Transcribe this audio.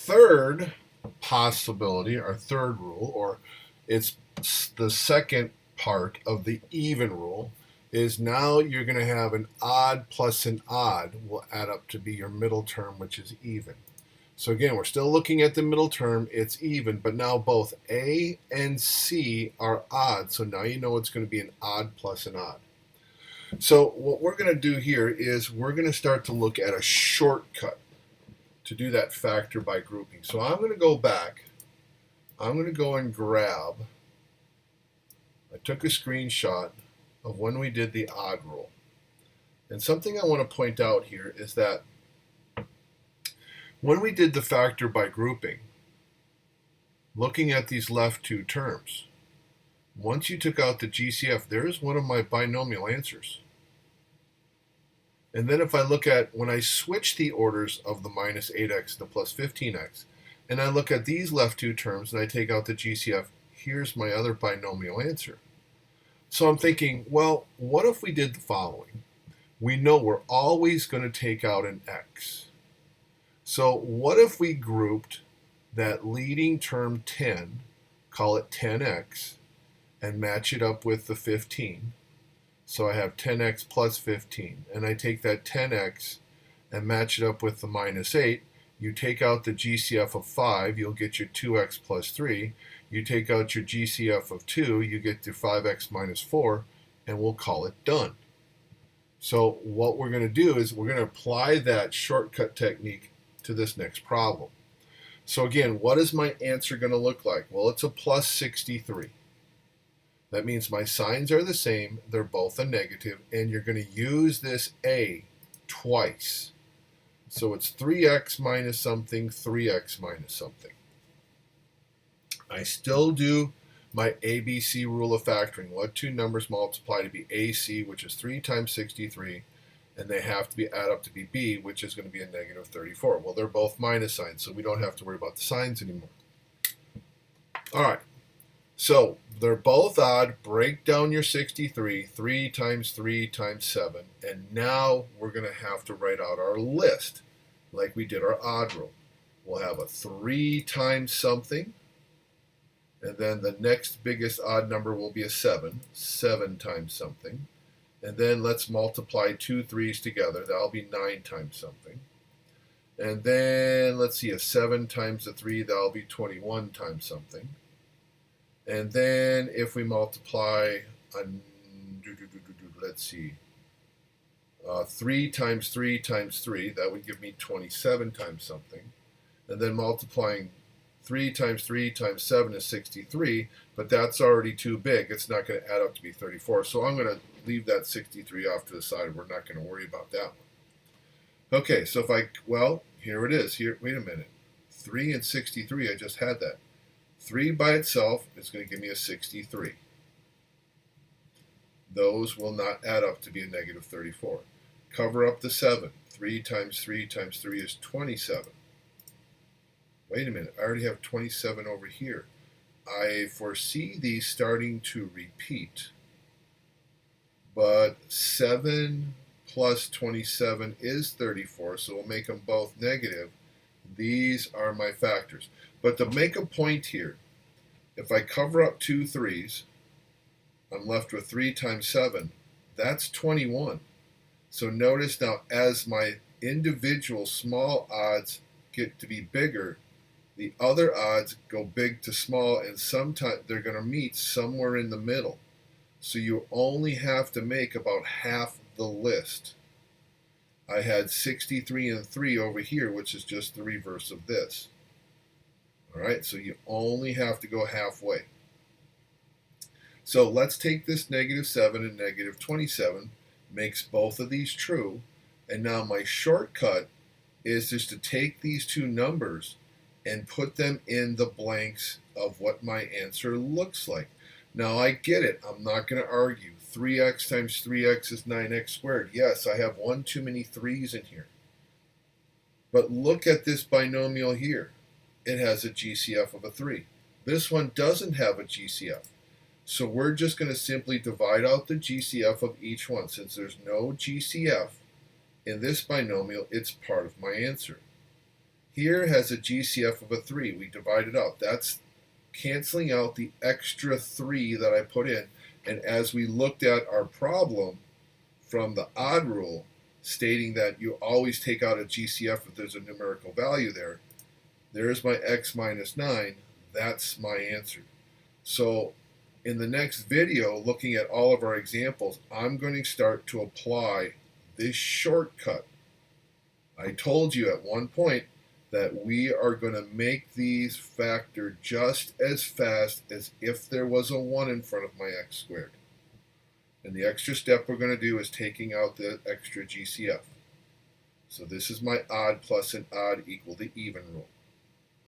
Third possibility, our third rule, or it's the second part of the even rule, is now you're going to have an odd plus an odd will add up to be your middle term, which is even. So again, we're still looking at the middle term. It's even, but now both A and C are odd. So now you know it's going to be an odd plus an odd. So what we're going to do here is we're going to start to look at a shortcut to do that factor by grouping. So I'm going to go back. I'm going to go and grab. I took a screenshot of when we did the odd rule. And something I want to point out here is that when we did the factor by grouping, looking at these left two terms, once you took out the GCF, there is one of my binomial answers. And then if I look at when I switch the orders of the minus 8x to plus 15x, and I look at these left two terms and I take out the GCF, here's my other binomial answer. So I'm thinking, well, what if we did the following? We know we're always going to take out an x. So what if we grouped that leading term 10, call it 10x, and match it up with the 15? So I have 10x plus 15, and I take that 10x and match it up with the minus 8. You take out the GCF of 5, you'll get your 2x plus 3. You take out your GCF of 2, you get your 5x minus 4, and we'll call it done. So what we're going to do is we're going to apply that shortcut technique to this next problem. So again, what is my answer going to look like? Well, it's a plus 63. That means my signs are the same, they're both a negative, and you're going to use this a twice. So it's 3x minus something, 3x minus something. I still do my ABC rule of factoring. What two numbers multiply to be AC, which is 3 times 63, and they have to be add up to be B, which is going to be a negative 34. Well, they're both minus signs, so we don't have to worry about the signs anymore. All right. So they're both odd. Break down your 63, 3 times 3 times 7. And now we're going to have to write out our list like we did our odd rule. We'll have a 3 times something. And then the next biggest odd number will be a 7. 7 times something. And then let's multiply 2 3's together. That'll be 9 times something. And then let's see, a 7 times a 3, that'll be 21 times something. And then if we multiply, let's see, 3 times 3 times 3, that would give me 27 times something. And then multiplying 3 times 3 times 7 is 63, but that's already too big. It's not going to add up to be 34. So I'm going to leave that 63 off to the side. We're not going to worry about that one. Okay, so if well, here it is. Here, wait a minute. 3 and 63, I just had that. 3 by itself is going to give me a 63. Those will not add up to be a negative 34. Cover up the 7. 3 times 3 times 3 is 27. Wait a minute, I already have 27 over here. I foresee these starting to repeat. But 7 plus 27 is 34, so we'll make them both negative. These are my factors. But to make a point here, if I cover up 2 3's, I'm left with 3 times 7. That's 21. So notice now, as my individual small odds get to be bigger, the other odds go big to small, and sometimes they're going to meet somewhere in the middle. So you only have to make about half the list. I had 63 and 3 over here, which is just the reverse of this. All right, so you only have to go halfway. So let's take this negative 7 and negative 27, makes both of these true, and now my shortcut is just to take these two numbers and put them in the blanks of what my answer looks like. Now I get it, I'm not going to argue. 3x times 3x is 9x squared. Yes, I have one too many 3's in here. But look at this binomial here. It has a GCF of a 3. This one doesn't have a GCF. So we're just going to simply divide out the GCF of each one. Since there's no GCF in this binomial, it's part of my answer. Here has a GCF of a 3. We divide it out. That's canceling out the extra 3 that I put in. And as we looked at our problem from the odd rule, stating that you always take out a GCF if there's a numerical value there, there's my x minus 9. That's my answer. So in the next video, looking at all of our examples, I'm going to start to apply this shortcut. I told you at one point that we are going to make these factor just as fast as if there was a 1 in front of my x squared. And the extra step we're going to do is taking out the extra GCF. So this is my odd plus an odd equal to even rule.